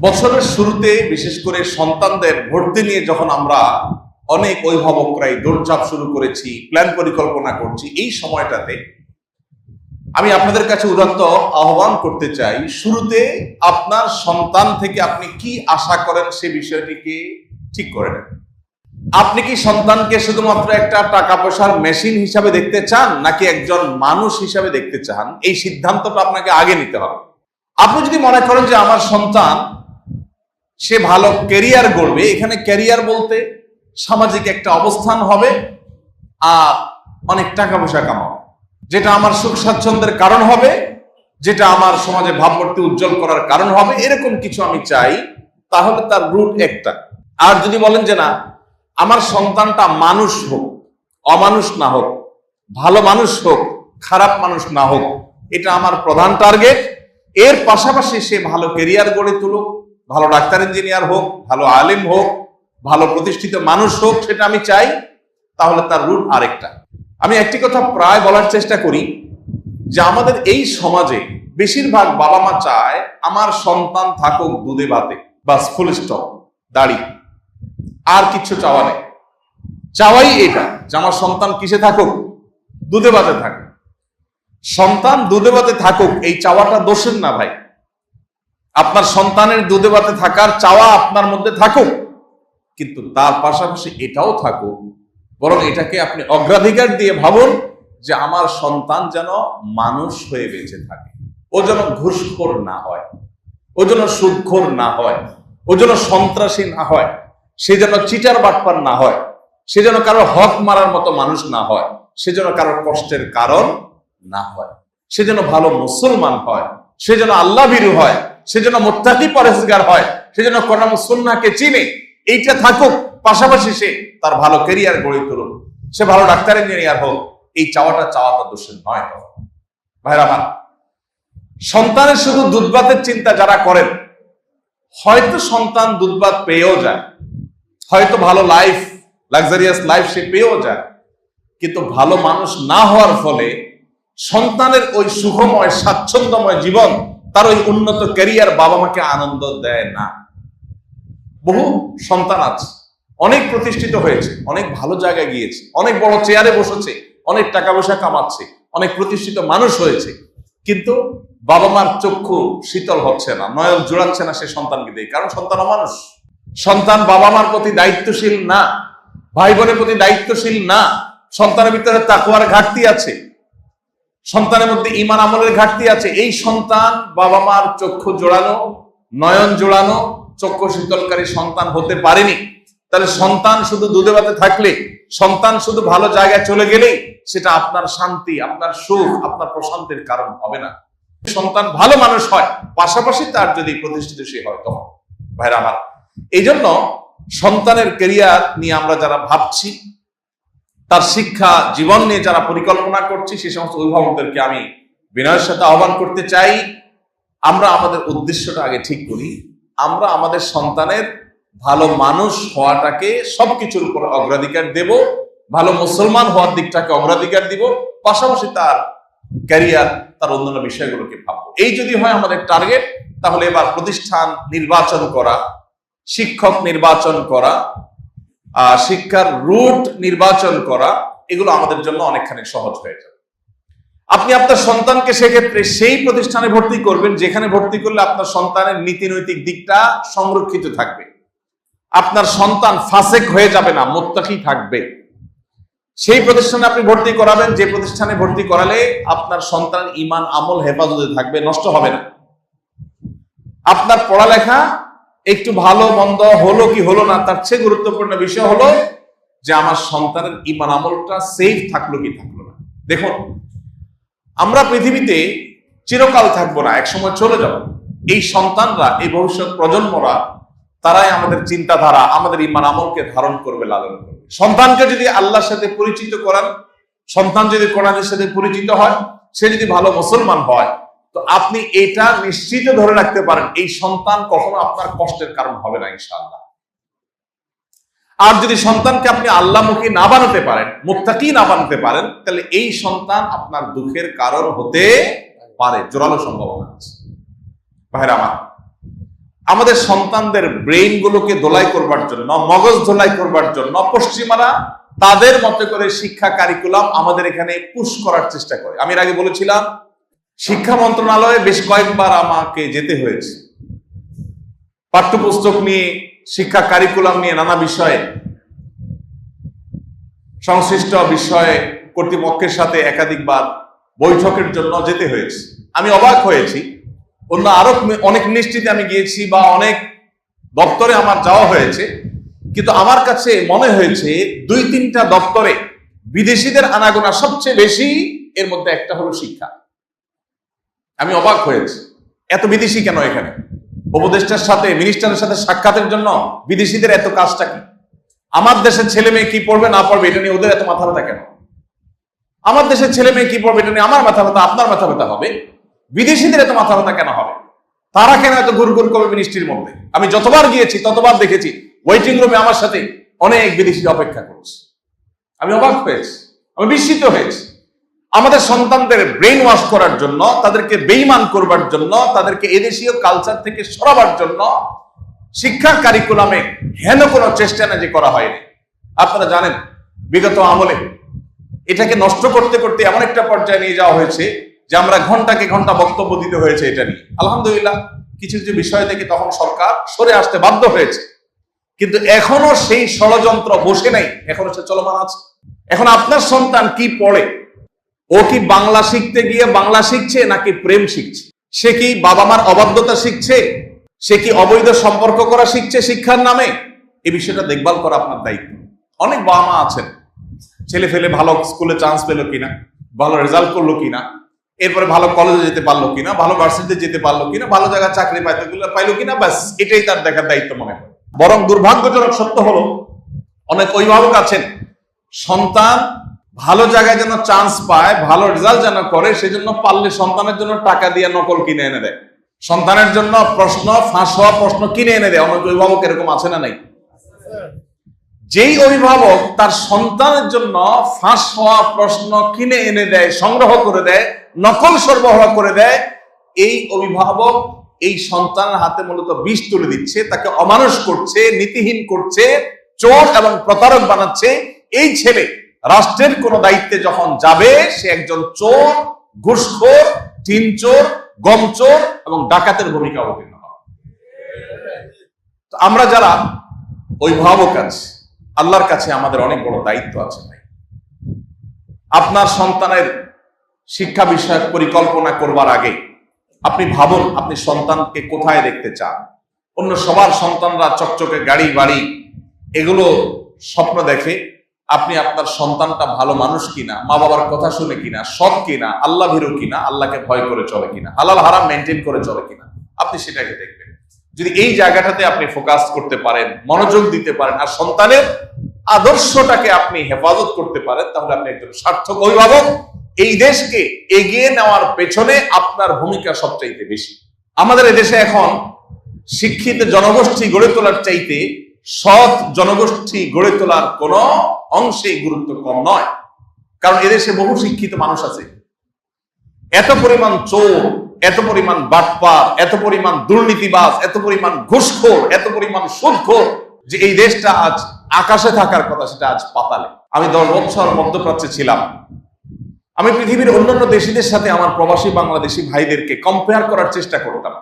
বছরের শুরুতে বিশেষ করে সন্তানদের ভর্তি নিয়ে যখন আমরা অনেক অভিভাবকরাই দৌড়ঝাঁপ শুরু করেছি, প্ল্যান পরিকল্পনা করছি, এই সময়টাতে আমি আপনাদের কাছে উদাত্ত আহ্বান করতে চাই, শুরুতে আপনার সন্তান থেকে আপনি কি আশা করেন সে বিষয়টিকে ঠিক করে নেন। আপনি কি সন্তানকে শুধুমাত্র একটা টাকা পয়সার মেশিন হিসাবে দেখতে চান, নাকি একজন মানুষ হিসাবে দেখতে চান? এই সিদ্ধান্তটা আপনাকে আগে নিতে হবে। আপনি যদি মনে করেন যে আমার সন্তান সে ভালো ক্যারিয়ার গড়বে, এখানে ক্যারিয়ার বলতে সামাজিক একটা অবস্থান হবে আর অনেক টাকা পয়সা কামাবে, যেটা আমার সুখ স্বাচ্ছন্দ্যের কারণ হবে, যেটা আমার সমাজে ভাবমূর্তি উজ্জ্বল করার কারণ হবে, এরকম কিছু আমি চাই, তাহলে তার রুট একটা। আর যদি বলেন যে না, আমার সন্তানটা মানুষ হোক, অমানুষ না হোক, ভালো মানুষ হোক, খারাপ মানুষ না হোক, এটা আমার প্রধান টার্গেট। এর পাশাপাশি সে ভালো ক্যারিয়ার গড়ে তুলুক, ভালো ডাক্তার ইঞ্জিনিয়ার হোক, ভালো আলিম হোক, ভালো প্রতিষ্ঠিত মানুষ হোক, সেটা আমি চাই, তাহলে তার রুট আরেকটা। আমি একটি কথা প্রায় বলার চেষ্টা করি যে আমাদের এই সমাজে বেশিরভাগ বাবা মা চায় আমার সন্তান থাকুক দুধে ভাতে, বাস, ফুল স্টপ, দাড়ি, আর কিছু চাওয়া নেই। চাওয়াই এটা যে আমার সন্তান কিসে থাকুক? দুধে ভাতে থাকুক। সন্তান দুধে ভাতে থাকুক, এই চাওয়াটা দোষের না ভাই। আপনার সন্তানের দুধে ভাতে থাকার চাওয়া আপনার মধ্যে থাকুক, কিন্তু তার পাশাপাশি এটাও থাকুক, বরং এটাকে আপনি অগ্রাধিকার দিয়ে ভাবুন যে আমার সন্তান যেন মানুষ হয়ে বেঁচে থাকে। ও যেন ঘুষখোর না হয়, ও যেন সুদখোর না হয়, ও যেন সন্ত্রাসী না হয়, সে যেন চিটার বাটপার না হয়, সে যেন কারোর হক মারার মতো মানুষ না হয়, সে যেন কারোর কষ্টের কারণ না হয়, সে যেন ভালো মুসলমান হয়, সে যেন আল্লাহ ভীরু হয়, সে যেন মুত্তাকি পরহেজগার হয়, সে যেন কোরআন ও সুন্নাহকে চিনে। এইটা থাকুক, পাশাপাশি সে তার ভালো ক্যারিয়ার গড়ে তুলুক, সে ভালো ডাক্তার ইঞ্জিনিয়ার হোক। এই চাওয়াটা দোষের নয়। ভাইরা আমার, সন্তানের শুধু দুধভাতের চিন্তা যারা করেন, হয়তো সন্তান দুধভাত পেয়েও যায়, হয়তো ভালো লাইফ, লাক্সারিয়াস লাইফ সে পেয়েও যায়, কিন্তু ভালো মানুষ না হওয়ার ফলে সন্তানের ওই সুখময় স্বাচ্ছন্দ্যময় জীবন, তার ওই উন্নত ক্যারিয়ার বাবা মাকে আনন্দ দেয় না। বহু সন্তান আছে, অনেক প্রতিষ্ঠিত হয়েছে, অনেক ভালো জায়গায় গিয়েছে, অনেক বড় চেয়ারে বসেছে, অনেক টাকা পয়সা কামাচ্ছে, অনেক প্রতিষ্ঠিত মানুষ হয়েছে, কিন্তু বাবা মার চক্ষু শীতল হচ্ছে না, নয়ন জোড়াচ্ছে না সে সন্তানকে দিয়ে। কারণ সন্তান অমানুষ। সন্তান বাবা মার প্রতি দায়িত্বশীল না, ভাই বোনের প্রতি দায়িত্বশীল না, সন্তানের ভিতরে তাকওয়ার ঘাটতি আছে, সন্তানের মধ্যে ঈমান আমলের ঘাটতি আছে। এই সন্তান বাবা মার চক্ষু জোড়ানো, নয়ন জোড়ানো, চক্ষু শীতলকারী সন্তান হতে পারেনি। তাহলে সন্তান শুধু দুধে ভাতে থাকলে, সন্তান শুধু ভালো জায়গায় চলে গেলেই সেটা আপনার শান্তি, আপনার সুখ, আপনার প্রশান্তির কারণ হবে না। সন্তান ভালো মানুষ হয়, পাশাপাশি তার যদি প্রতিষ্ঠিত সে হয় তখন। ভাইরা আমার, এই জন্য সন্তানের ক্যারিয়ার নিয়ে আমরা যারা ভাবছি, তার শিক্ষা জীবন নিয়ে যারা পরিকল্পনা করছি, সে সমস্ত অভিভাবকদেরকে আমি বিনয়ের সাথে আহ্বান করতে চাই, আমরা আমাদের উদ্দেশ্যটা আগে ঠিক করি। আমরা আমাদের সন্তানের ভালো মানুষ হওয়াটাকে সবকিছুর উপর অগ্রাধিকার দেব, ভালো মুসলমান হওয়ার দিকটাকে অগ্রাধিকার দিব, পাশাপাশি তার ক্যারিয়ার, তার অন্যান্য বিষয়গুলোকে ভাববো। এই যদি হয় আমাদের টার্গেট, তাহলে এবার প্রতিষ্ঠান নির্বাচন করা, শিক্ষক নির্বাচন করা, শিক্ষার রুট নির্বাচন করা, এগুলো আমাদের জন্য অনেকখানি সহজ হয়ে যাবে। আপনি আপনার সন্তানকে সেক্ষেত্রে সেই প্রতিষ্ঠানে ভর্তি করবেন যেখানে ভর্তি করলে আপনার সন্তানের নীতি নৈতিক দিকটা সংরক্ষিত থাকবে, আপনার সন্তান ফাসেক হয়ে যাবে না, মুত্তাকি থাকবে। সেই প্রতিষ্ঠানে আপনি ভর্তি করাবেন যে প্রতিষ্ঠানে ভর্তি করালে আপনার সন্তান ঈমান আমল হেফাজতে থাকবে, নষ্ট হবে না। আপনার পড়ালেখা একটু ভালো মন্দ হলো কি হলো না, তার চেয়ে গুরুত্বপূর্ণ বিষয় হলো যে আমার সন্তানের ঈমান আমলটা সেফ থাকলো কি থাকলো না। দেখুন, আমরা পৃথিবীতে চিরকাল থাকবো না, একসময় চলে যাব। এই সন্তানরা, এই ভবিষ্যৎ প্রজন্মরা, তারাই আমাদের চিন্তাধারা, আমাদের ঈমান আমলকে ধারণ করবে, লালন করবে। সন্তানকে যদি আল্লাহর সাথে পরিচিত করান, সন্তান যদি কোরআনের সাথে পরিচিত হয়, সে যদি ভালো মুসলমান হয়, তো আপনি এটা নিশ্চিত ধরে রাখতে পারেন এই সন্তান কখনো আপনার কষ্টের কারণ হবে না ইনশাআল্লাহ। আর যদি সন্তানকে আপনি আল্লাহমুখী না বানাতে পারেন, মুত্তাকি না বানাতে পারেন, তাহলে এই সন্তান আপনার দুঃখের কারণ হতে পারে, জোরালো সম্ভাবনা আছে। ভাইরা আমার, আমাদের সন্তানদের ব্রেইন গুলোকে দোলাই করবার জন্য, মগজ ধোলাই করবার জন্য পশ্চিমারা তাদের মতো করে শিক্ষা কারিকুলাম আমাদের এখানে পুশ করার চেষ্টা করে। আমি এর আগে বলেছিলাম শিক্ষা মন্ত্রণালয়ে বেশ কয়েকবার আমাকে যেতে হয়েছে পাঠ্যপুস্তক নিয়ে, শিক্ষা কারিকুলাম নিয়ে নানা বিষয়ে, সংশ্লিষ্ট বিষয়ে কর্তৃপক্ষের সাথে একাধিকবার বৈঠকের জন্য যেতে হয়েছে। আমি অবাক হয়েছি, অন্য আরো অনেক মিনিস্ট্রিতে আমি গিয়েছি বা অনেক দপ্তরে আমার যাওয়া হয়েছে, কিন্তু আমার কাছে মনে হয়েছে 2-3টা দপ্তরে বিদেশিদের আনাগোনা সবচেয়ে বেশি, এর মধ্যে একটা হলো শিক্ষা। আমি অবাক হয়েছি, এত বিদেশি কেন এখানে? উপদেষ্টার সাথে, মিনিস্টারের সাথে সাক্ষাতের জন্য বিদেশিদের এত কাজটা কি? আমার দেশের ছেলে মেয়ে কি পড়বে না পড়বে এটা নিয়ে ওদের এত মাথা ব্যথা কেন? আমার দেশের ছেলে মেয়ে কি পড়বে এটা নিয়ে আমার মাথা ব্যথা, আপনার মাথা ব্যথা হবে, বিদেশিদের এত মাথা ব্যথা কেন হবে? তারা কেন এত ঘুর ঘুর করবে মিনিস্ট্রির মধ্যে? আমি যতবার গিয়েছি ততবার দেখেছি ওয়েটিং রুমে আমার সাথে অনেক বিদেশি অপেক্ষা করছে। আমি অবাক হয়েছি, আমি বিস্মিত হয়েছি। আমাদের সন্তানদের ব্রেইন ওয়াশ করার জন্য, তাদেরকে বেঈমান করবার জন্য, তাদেরকে এদেশীয় কালচার থেকে সরাবার জন্য শিক্ষা কারিকুলামে হেন কোনো চেষ্টা না যে করা হয়নি। আপনারা জানেন বিগত আমলে এটাকে নষ্ট করতে করতে এমন একটা পর্যায়ে নিয়ে যাওয়া হয়েছে যে আমরা ঘন্টাকে ঘন্টা বক্তব্য দিতে হয়েছে এটা নিয়ে। আলহামদুলিল্লাহ কিছু কিছু বিষয় থেকে তখন সরকার সরে আসতে বাধ্য হয়েছে, কিন্তু এখনো সেই ষড়যন্ত্র বসে নাই, এখনো সে চলমান আছে। এখন আপনার সন্তান কি পড়ে? ও কি বাংলা শিখতে গিয়ে বাংলা শিখছে নাকি প্রেম শিখছে? সে কি বাবা মার অবাধ্যতা শিখছে? সে কি অবৈধ সম্পর্ক করা শিখছে শিক্ষার নামে? এই বিষয়টা দেখভাল করা আপনার দায়িত্ব। অনেক বাবা মা আছেন, ছেলে ফেলে ভালো স্কুলে চান্স পেলো কিনা, ভালো রেজাল্ট করলো কিনা, এরপরে ভালো কলেজে যেতে পারলো কিনা, ভালো ভার্সিটিতে যেতে পারলো কিনা, ভালো জায়গায় চাকরি পাইলো কিনা, ব্যাস এটাই তার দেখার দায়িত্ব মনে করে। বরং দুর্ভাগ্যজনক সত্য হলো অনেক অভিভাবক আছেন সন্তান ভালো জায়গায় যেন চান্স পায়, ভালো রেজাল্ট যেন করে, সেজন্য পারলে সন্তানের জন্য টাকা দিয়ে নকল কিনে এনে দেয়, সন্তানের জন্য প্রশ্ন ফাঁস হওয়া প্রশ্ন কিনে এনে দেয়। অনেক অভিভাবক এরকম আছে না নাই? যেই অভিভাবক তার সন্তানের জন্য ফাঁস হওয়া প্রশ্ন কিনে এনে দেয়, সংগ্রহ করে দেয়, নকল সরবরাহ করে দেয়, এই অভিভাবক এই সন্তানের হাতে মূলত বিষ তুলে দিচ্ছে, তাকে অমানুষ করছে, নীতিহীন করছে, চোর এবং প্রতারক বানাচ্ছে। এই ছেলে রাষ্ট্রের কোন দায়িত্বে যখন যাবে, সে একজন চোর, ঘুষখোর, টিন চোর, গম চোর এবং ডাকাতের ভূমিকা অবতীর্ণ হবে। আমরা যারা অভিভাবক আছি, আল্লাহর কাছে আমাদের অনেক বড় দায়িত্ব আছে ভাই। আপনার সন্তানের শিক্ষা বিষয়ক পরিকল্পনা করবার আগে আপনি ভাবুন আপনি সন্তানকে কোথায় দেখতে চান। অন্য সবার সন্তানরা চকচকে গাড়ি বাড়ি এগুলো স্বপ্ন দেখে, আপনি আপনার সন্তানটা ভালো মানুষ কিনা, মা বাবার কথা শুনে কিনা, সৎ কিনা, আল্লাহ ভীরু কিনা, আল্লাহকে ভয় করে চলে কিনা, হালাল হারাম মেনটেন করে চলে কিনা, আপনি সেটাকে দেখবেন। যদি এই জায়গাটাতে আপনি ফোকাস করতে পারেন, মনোযোগ দিতে পারেন, আর সন্তানের আদর্শটাকে আপনি হেফাজত করতে পারেন, তাহলে আপনি একজন সার্থক অভিভাবক। এই দেশকে এগিয়ে নেওয়ার পেছনে আপনার ভূমিকা সবচাইতে বেশি। আমাদের এদেশে এখন শিক্ষিত জনগোষ্ঠী গড়ে তোলার চাইতে সৎ জনগোষ্ঠী গড়ে তোলার কোন অংশেই গুরুত্ব কম নয়। কারণ এদেশে বহু শিক্ষিত মানুষ আছে, এত পরিমাণ চোর, এত পরিমাণ বাটপার, এত পরিমাণ দুর্নীতিবাজ, এত পরিমাণ ঘুষখোর, এত পরিমাণ সুদখোর, যে এই দেশটা আজ আকাশে থাকার কথা সেটা আজ পাতালে। আমি 10 বছর মধ্যপ্রাচ্যে ছিলাম। আমি পৃথিবীর অন্যান্য দেশীদের সাথে আমার প্রবাসী বাংলাদেশি ভাইদেরকে কম্পেয়ার করার চেষ্টা করতাম।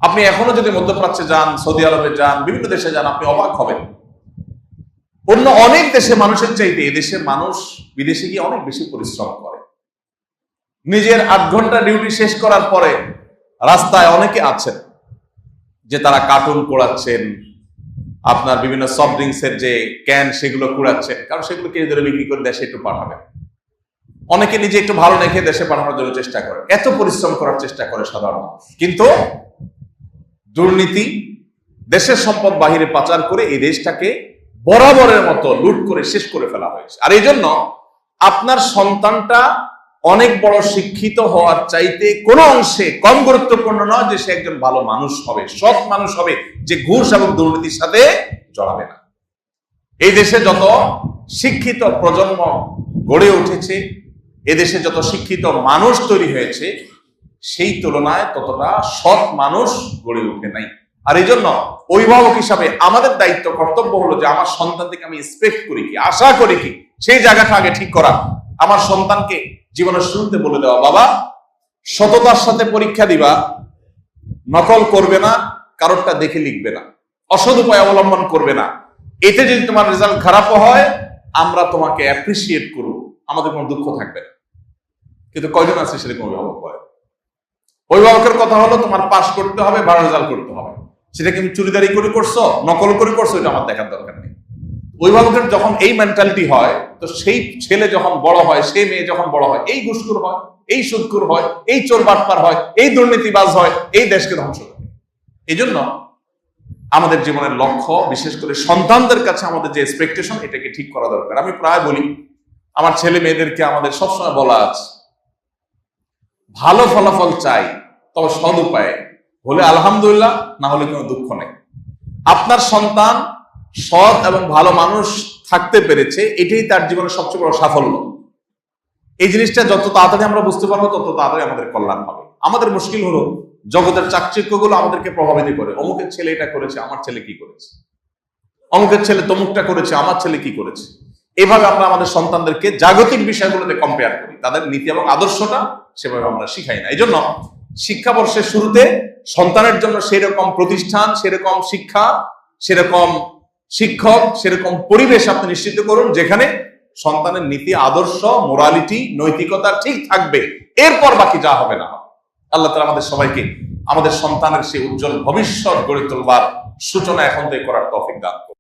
আপনি এখনো যদি মধ্যপ্রাচ্যে যান, সৌদি আরবে যান, বিভিন্ন দেশে যান, আপনি অবাক হবেন। অন্য অনেক দেশে মানুষের চাইতে এদেশের মানুষ বিদেশে গিয়ে অনেক বেশি পরিশ্রম করে। নিজের 8 ঘন্টা ডিউটি শেষ করার পরে রাস্তায় অনেকে আছেন যে তারা কার্টুন কুড়াচ্ছেন, আপনার বিভিন্ন সফট ড্রিঙ্কসের যে ক্যান সেগুলো কুড়াচ্ছেন, কারণ সেগুলো কেজি ধরে বিক্রি করে দেশে একটু পাঠাবেন। অনেকে নিজে একটু ভালো রেখে দেশে পাঠানোর জন্য চেষ্টা করে, এত পরিশ্রম করার চেষ্টা করে সাধারণ মানুষ। কিন্তু দুর্নীতি, দেশের সম্পদ বাহিরে পাচার করে এই দেশটাকে বরাবরের মতো লুট করে শেষ করে ফেলা হয়েছে। আর এই জন্য আপনার সন্তানটা অনেক বড় শিক্ষিত হওয়ার চাইতে কোনো অংশে কম গুরুত্বপূর্ণ নয় যে সে একজন ভালো মানুষ হবে, সৎ মানুষ হবে, যে ঘুষ এবং দুর্নীতির সাথে জড়াবে না। এই দেশে যত শিক্ষিত প্রজন্ম গড়ে উঠেছে, এদেশে যত শিক্ষিত মানুষ তৈরি হয়েছে, সেই তুলনায় ততটা সৎ মানুষ গড়ে ওঠে নাই। আর এই জন্য অভিভাবক হিসাবে আমাদের দায়িত্ব কর্তব্য হলো যে আমার সন্তান থেকে আমি এক্সপেক্ট করি কি, আশা করি কি, সেই জায়গাটা আগে ঠিক করা। আমার সন্তানকে জীবনের শুরুতে বলে দেওয়া, বাবা সততার সাথে পরীক্ষা দিবা, নকল করবে না, কারোরটা দেখে লিখবে না, অসৎ উপায় অবলম্বন করবে না। এতে যদি তোমার রেজাল্ট খারাপও হয় আমরা তোমাকে অ্যাপ্রিসিয়েট করব, আমাদের কোনো দুঃখ থাকবে না। কিন্তু কয়জন আছে সেরকম অভিভাবক হয়? অভিভাবকের কথা হলো তোমার পাস করতে হবে, ভালো রেজাল্ট করতে হবে। সেটা কি তুমি চুরিদারি করে করছো, নকল করে করছো, এটা আমার দেখার দরকার নেই। অভিভাবকের যখন এই মেন্টালিটি হয়, তো সেই ছেলে যখন বড় হয়, সেই মেয়ে যখন বড় হয়, এই ঘুষখোর হয়, এই সুদখোর হয়, এই চোর বাটপার হয়, এই দুর্নীতিবাজ হয়, এই দেশকে ধ্বংস করে। এই জন্য আমাদের জীবনের লক্ষ্য, বিশেষ করে সন্তানদের কাছে আমাদের যে এক্সপেকটেশন, এটাকে ঠিক করা দরকার। আমি প্রায় বলি, আমার ছেলে মেয়েদেরকে আমাদের সবসময় বলা আছে, ভালো ফলাফল চাই, তবে সৎ উপায়ে হলে আলহামদুলিল্লাহ, না হলে কোনো দুঃখ নেই। আপনার সন্তান সৎ এবং ভালো মানুষ থাকতে পেরেছে, এটাই তার জীবনের সবচেয়ে বড় সাফল্য। এই জিনিসটা যত তাড়াতাড়ি আমরা বুঝতে পারবো, তত তাড়াতাড়ি আমাদের কল্যাণ হবে। আমাদের মুশকিল হলো জগতের চাকচিক্যগুলো আমাদেরকে প্রভাবিত করে। অমুকের ছেলে এটা করেছে, আমার ছেলে কি করেছে, অমুকের ছেলে তমুকটা করেছে, আমার ছেলে কি করেছে। এভাবে আমরা আমাদের সন্তানদেরকে জাগতিক বিষয়গুলোতে কম্পেয়ার করি, তাদের নীতি এবং আদর্শটা সেভাবে আমরা শিখাই না। এই জন্য শিক্ষাবর্ষের শুরুতে সন্তানের জন্য সেরকম প্রতিষ্ঠান, সেরকম শিক্ষা, সেরকম শিক্ষক, সেরকম পরিবেশ আপনি নিশ্চিত করুন যেখানে সন্তানের নীতি, আদর্শ, মোরালিটি, নৈতিকতা ঠিক থাকবে। এরপর বাকি যা হবে না হবে। আল্লাহ তাআলা আমাদের সবাইকে আমাদের সন্তানের সেই উজ্জ্বল ভবিষ্যৎ গড়ে তোলবার সূচনা এখন থেকে করার তৌফিক দান করুন।